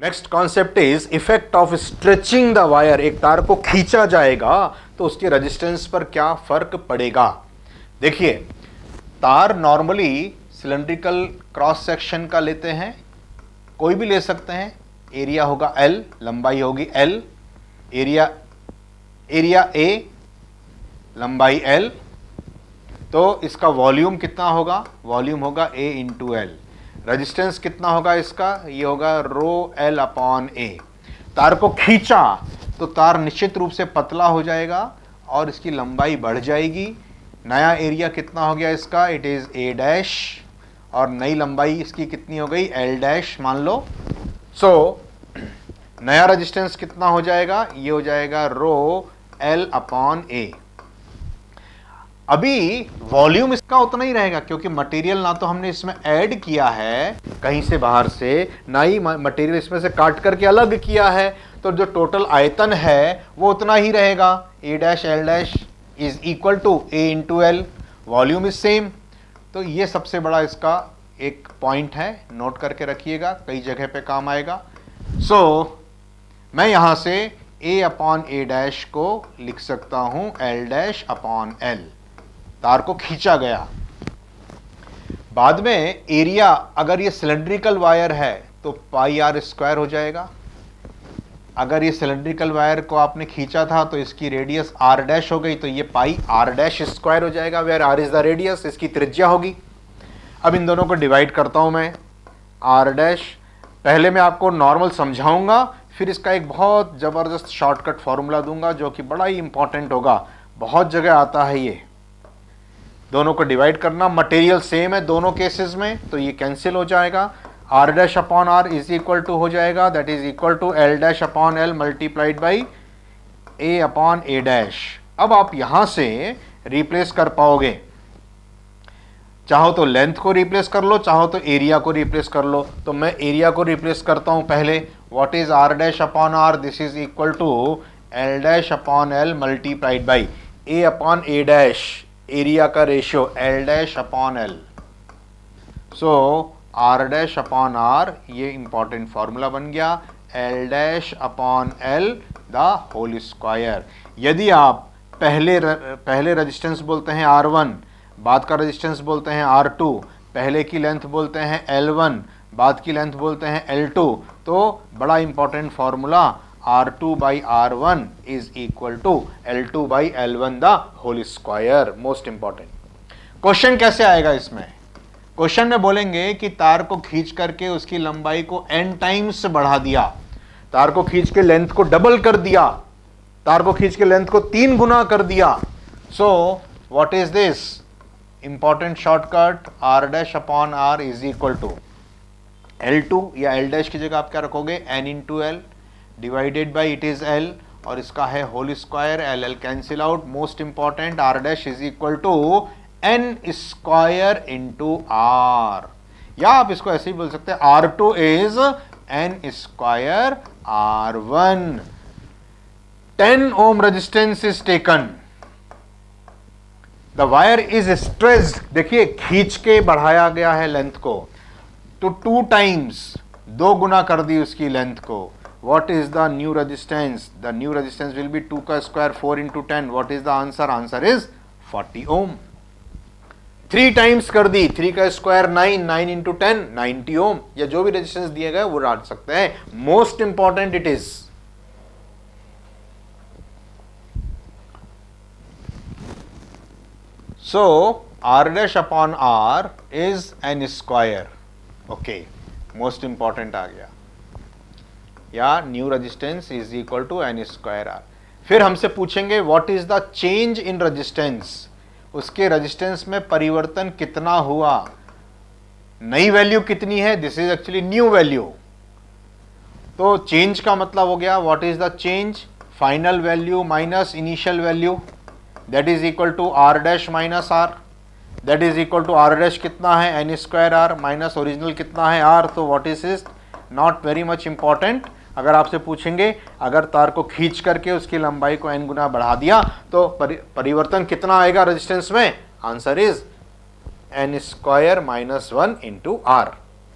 Next concept is effect of stretching the wire. एक तार को खींचा जाएगा तो उसके रेजिस्टेंस पर क्या फर्क पड़ेगा। देखिए, तार नॉर्मली सिलेंड्रिकल क्रॉस सेक्शन का लेते हैं, कोई भी ले सकते हैं। एरिया होगा L, लंबाई होगी L, एरिया A, लंबाई L। तो इसका वॉल्यूम कितना होगा, वॉल्यूम होगा A इंटू L। रेजिस्टेंस कितना होगा इसका, ये होगा रो L अपॉन A। तार को खींचा तो तार निश्चित रूप से पतला हो जाएगा और इसकी लंबाई बढ़ जाएगी। नया एरिया कितना हो गया इसका, इट इज A डैश, और नई लंबाई इसकी कितनी हो गई, L डैश मान लो। सो नया रेजिस्टेंस कितना हो जाएगा, ये हो जाएगा रो L अपॉन A। अभी वॉल्यूम इसका उतना ही रहेगा क्योंकि मटेरियल ना तो हमने इसमें ऐड किया है कहीं से बाहर से, ना ही मटेरियल इसमें से काट करके अलग किया है। तो जो टोटल आयतन है वो उतना ही रहेगा। A dash L dash is equal to A into L, volume is same. तो ये सबसे बड़ा इसका एक पॉइंट है, नोट करके रखिएगा, कई जगह पे काम आएगा। सो मैं यहां से A अपॉन A डैश को लिख सकता हूं L डैश अपॉन L। तार को खींचा गया। बाद में एरिया, अगर ये सिलेंड्रिकल वायर है तो पाई आर स्क्वायर हो जाएगा। अगर ये सिलेंड्रिकल वायर को आपने खींचा था तो इसकी रेडियस आर डैश हो गई, तो ये पाई आर डैश स्क्वायर हो जाएगा, where R is the radius, इसकी त्रिज्या होगी। अब इन दोनों को डिवाइड करता हूं मैं, आर डैश। पहले मैं आपको नॉर्मल समझाऊंगा, फिर इसका एक बहुत जबरदस्त शॉर्टकट फॉर्मूला दूंगा जो कि बड़ा ही इंपॉर्टेंट होगा, बहुत जगह आता है ये। दोनों को डिवाइड करना, मटेरियल सेम है दोनों केसेस में, तो ये कैंसिल हो जाएगा। R dash upon R is equal to हो जाएगा, that is equal to L dash upon L multiplied by A upon A dash. अब आप यहां से रिप्लेस कर पाओगे, चाहो तो लेंथ को रिप्लेस कर लो, चाहो तो एरिया को रिप्लेस कर लो। तो मैं एरिया को रिप्लेस करता हूं पहले। What is R dash upon R, this is equal to L dash upon L multiplied by A upon A dash, area का ratio L dash upon L। So R dash upon R, ये important formula बन गया, L dash upon L the whole square. यदि आप पहले resistance बोलते हैं R1, बाद का रेजिस्टेंस बोलते हैं R2, पहले की लेंथ बोलते हैं L1, बाद की लेंथ बोलते हैं L2, तो बड़ा important formula R2 by R1 is equal to L2 by L1 the whole square। Most important question कैसे आएगा इसमें, क्वेश्चन में बोलेंगे कि तार को खींच करके उसकी लंबाई को n टाइम्स बढ़ा दिया, तार को खींच के लेंथ को डबल कर दिया, तार को खींच के लेंथ को 3 गुना कर दिया। So what is this, important shortcut, R dash upon R is equal to L2 या L डैश की जगह आप क्या रखोगे, n into L divided by it is L, और इसका है whole square, L cancel out. Most important, R dash is equal to n square into R, या आप इसको ऐसे ही बोल सकते हैं R2 is n square R1। 10 ohm resistance is taken, the wire is stressed. देखिए, खींच के बढ़ाया गया है लेंथ को, तो 2 टाइम्स, 2 गुना कर दी उसकी लेंथ को। What is the new resistance? The new resistance will be 2 का square 4 into 10. What is the answer? Answer is 40 ohm. 3 times कर दी, 3 का स्क्वायर 9, 9 into 10 90 ओम, या जो भी रेजिस्टेंस दिए गए वो डाल सकते हैं। Most important it is. So R dash upon R is n square. Okay, most important आ गया, या new resistance is equal to n square R। फिर हमसे पूछेंगे what is the change in resistance, उसके रेजिस्टेंस में परिवर्तन कितना हुआ, नई वैल्यू कितनी है, this is actually new value. तो चेंज का मतलब हो गया what is the change, final value minus initial value, that is equal to R dash minus R, that is equal to R dash कितना है n square R minus original कितना है R। तो what is is not very much important. अगर आपसे पूछेंगे अगर तार को खींच करके उसकी लंबाई को n गुना बढ़ा दिया तो परिवर्तन कितना आएगा रेजिस्टेंस में, answer is n square minus 1 into R।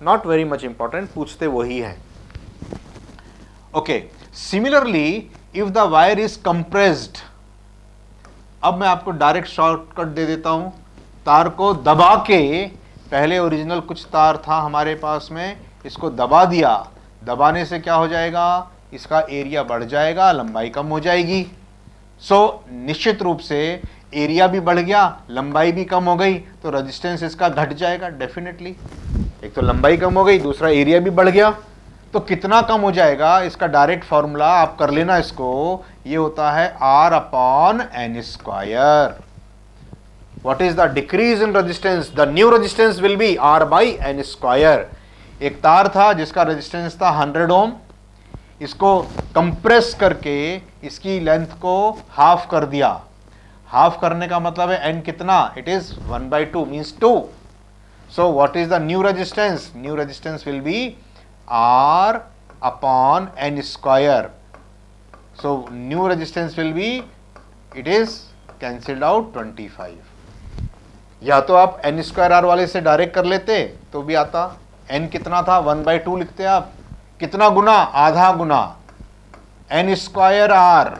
Not very much important, पूछते वही है। Okay, similarly if the wire is compressed, अब मैं आपको डायरेक्ट शॉर्टकट दे देता हूं, तार को दबा के, पहले ओरिजिनल कुछ तार था हमारे पास में, इसको दबा दिया, दबाने से क्या हो जाएगा, इसका एरिया बढ़ जाएगा, लंबाई कम हो जाएगी। सो निश्चित रूप से एरिया भी बढ़ गया, लंबाई भी कम हो गई, तो रेजिस्टेंस इसका घट जाएगा डेफिनेटली। एक तो लंबाई कम हो गई, दूसरा एरिया भी बढ़ गया, तो कितना कम हो जाएगा, इसका डायरेक्ट फॉर्मूला आप कर लेना इसको, ये होता है R upon n square. What is the decrease in resistance, the new resistance will be R by n square. एक तार था जिसका रेजिस्टेंस था 100 ओम, इसको कंप्रेस करके इसकी लेंथ को हाफ कर दिया। हाफ करने का मतलब है n कितना, it is 1/2 means 2। So what is the new resistance, new resistance will be R upon n square. So new resistance will be, it is cancelled out 25. या तो आप n स्क्वायर r वाले से डायरेक्ट कर लेते तो भी आता, n कितना था 1/2 लिखते आप, कितना गुना, आधा गुना n स्क्वायर r,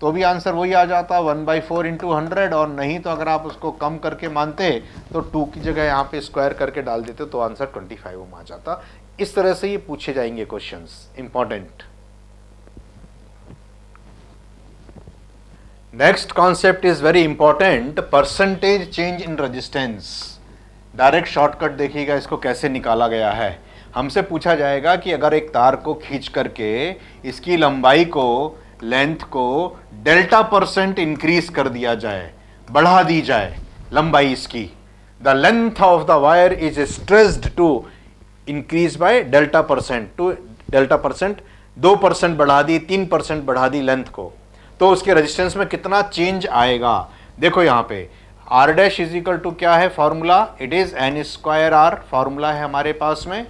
तो भी आंसर वही आ जाता 1/4 इंटू 100। और नहीं तो अगर आप उसको कम करके मानते तो 2 की जगह यहाँ पे स्क्वायर करके डाल देते तो आंसर 25 ओम आ जाता। इस तरह से ये पूछे जाएंगे questions, important. Next concept is very important, percentage change in resistance. Direct shortcut देखिएगा इसको कैसे निकाला गया है। हमसे पूछा जाएगा कि अगर एक तार को खींच करके इसकी लंबाई को, लेंथ को डेल्टा % इंक्रीज कर दिया जाए, बढ़ा दी जाए लंबाई इसकी, the length of the wire is stressed to increase by delta %, to delta %, 2% बढ़ा दी, 3% बढ़ा दी लेंथ को, तो उसके रेजिस्टेंस में कितना चेंज आएगा। देखो यहाँ पे R dash is equal to क्या है formula, it is n square R formula है हमारे पास में,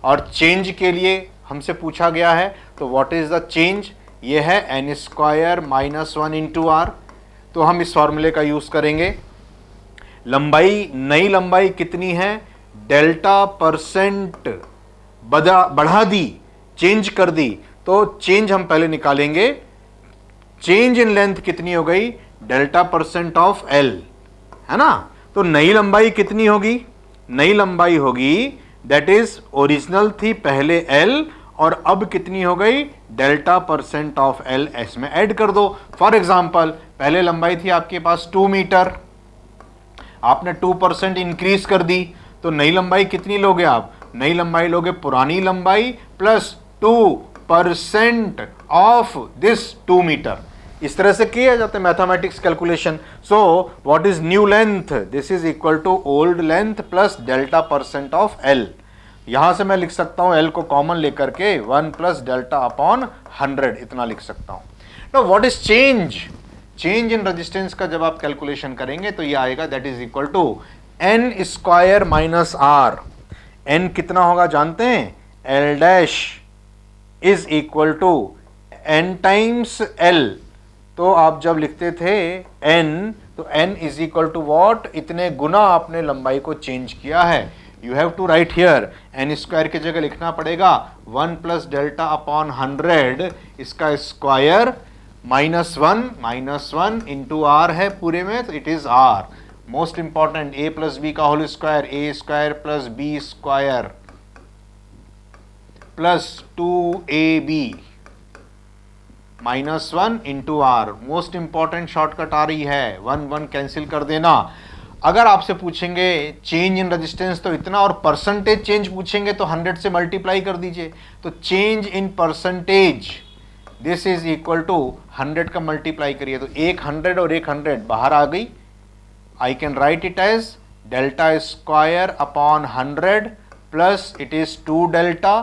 और चेंज के लिए हमसे पूछा गया है, तो व्हाट इज द चेंज, ये है n square minus 1 into R। तो हम इस फॉर्मूले का यूज करेंगे। लंबाई, नई लंबाई कितनी है, डेल्टा % बढ़ा दी, चेंज कर दी, तो चेंज हम पहले निकालेंगे। चेंज इन लेंथ कितनी हो गई, डेल्टा % ऑफ L, है ना। तो नई लंबाई कितनी होगी, नई लंबाई होगी दैट इज ओरिजिनल थी पहले L, और अब कितनी हो गई, डेल्टा % ऑफ L, इसमें ऐड कर दो। फॉर एग्जाम्पल पहले लंबाई थी आपके पास 2 मीटर, आपने 2% इंक्रीज कर दी, तो नई लंबाई कितनी लोगे आप, नई लंबाई लोगे पुरानी लंबाई प्लस 2% ऑफ दिस 2 मीटर। इस तरह से किया जाता है mathematics calculation. So what is new length, this is equal to old length plus delta % of L। यहां से मैं लिख सकता हूं L को कॉमन लेकर के 1 प्लस डेल्टा अपॉन 100, इतना लिख सकता हूं। Now what is change, change in resistance का जब आप कैलकुलेशन करेंगे तो ये आएगा that is equal to n square minus R। n कितना होगा जानते हैं, L dash is equal to n times L। तो आप जब लिखते थे n, तो n is equal to what, इतने गुना आपने लंबाई को चेंज किया है। You have to write here, n square की जगह लिखना पड़ेगा 1 प्लस डेल्टा अपॉन 100, इसका स्क्वायर माइनस 1 इंटू R है पूरे में, तो it is R। Most important, a plus B का whole square, a square plus B square plus 2ab minus 1 into R। Most important shortcut आ रही है, 1 कैंसिल कर देना। अगर आपसे पूछेंगे चेंज इन रेजिस्टेंस तो इतना, और परसेंटेज चेंज पूछेंगे तो 100 से मल्टीप्लाई कर दीजिए। तो change in percentage this is equal to 100 का मल्टीप्लाई करिए, तो एक 100 और एक 100 बाहर आ गई। I can write it as delta square upon 100 plus it is 2 delta,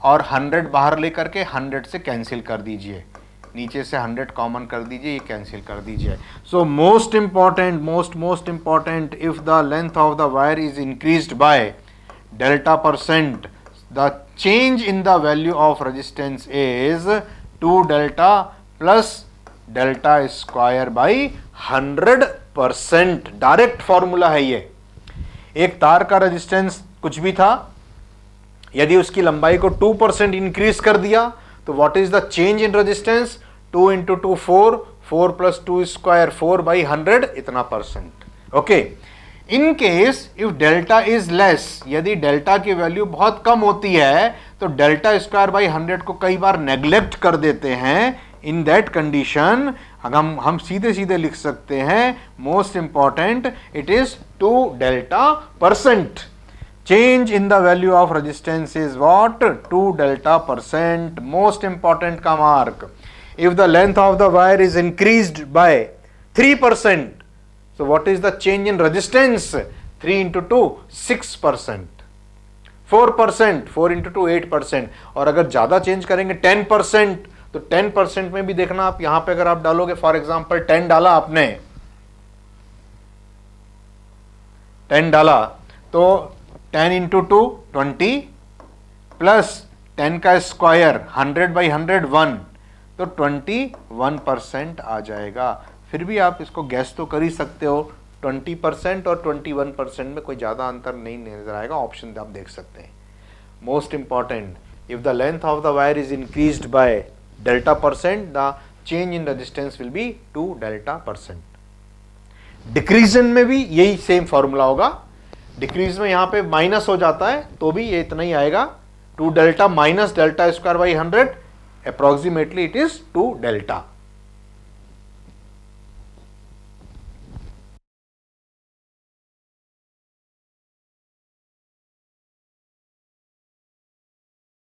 और 100 बाहर लेकर के 100 से कैंसिल कर दीजिए, नीचे से 100 कॉमन कर दीजिए, ये कैंसिल कर दीजिए। So most important, most important, if the length of the wire is increased by delta %, the change in the value of resistance is 2 delta plus delta square by 100%। Direct formula है ये। एक तार का resistance कुछ भी था, यदि उसकी लंबाई को 2% इंक्रीज कर दिया तो what is the change in resistance? 2 into 2 4, 4 plus 2 square 4/100 इतना percent. Okay, in case if delta is less, यदि डेल्टा की वैल्यू बहुत कम होती है तो डेल्टा स्क्वायर बाई 100 को कई बार नेग्लेक्ट कर देते हैं। इन दैट कंडीशन हम सीधे सीधे लिख सकते हैं most important it is 2 delta percent. Change in the value of resistance is what? 2 delta percent. Most important का mark. If the length of the wire is increased by 3%, so what is the change in resistance? 3 into 2 6%, 4%, 4 into 2 8%, और अगर ज्यादा change करेंगे 10%, तो 10% में भी देखना आप यहां पे अगर आप डालोगे, फॉर एग्जांपल 10 डाला आपने, 10 डाला तो 10 इंटू 2 20 प्लस 10 का स्क्वायर 100/100 1, तो 21% आ जाएगा। फिर भी आप इसको गैस तो कर ही सकते हो, 20% और 21% में कोई ज़्यादा अंतर नहीं नजर आएगा। ऑप्शन आप देख सकते हैं। Most important, if the length of the wire is increased by delta percent, the change in resistance will be 2 delta percent. डिक्रीजन में भी यही सेम फॉर्मूला होगा। डिक्रीज में यहां पे माइनस हो जाता है तो भी ये इतना ही आएगा, 2 delta minus delta square by 100, approximately it is 2 delta.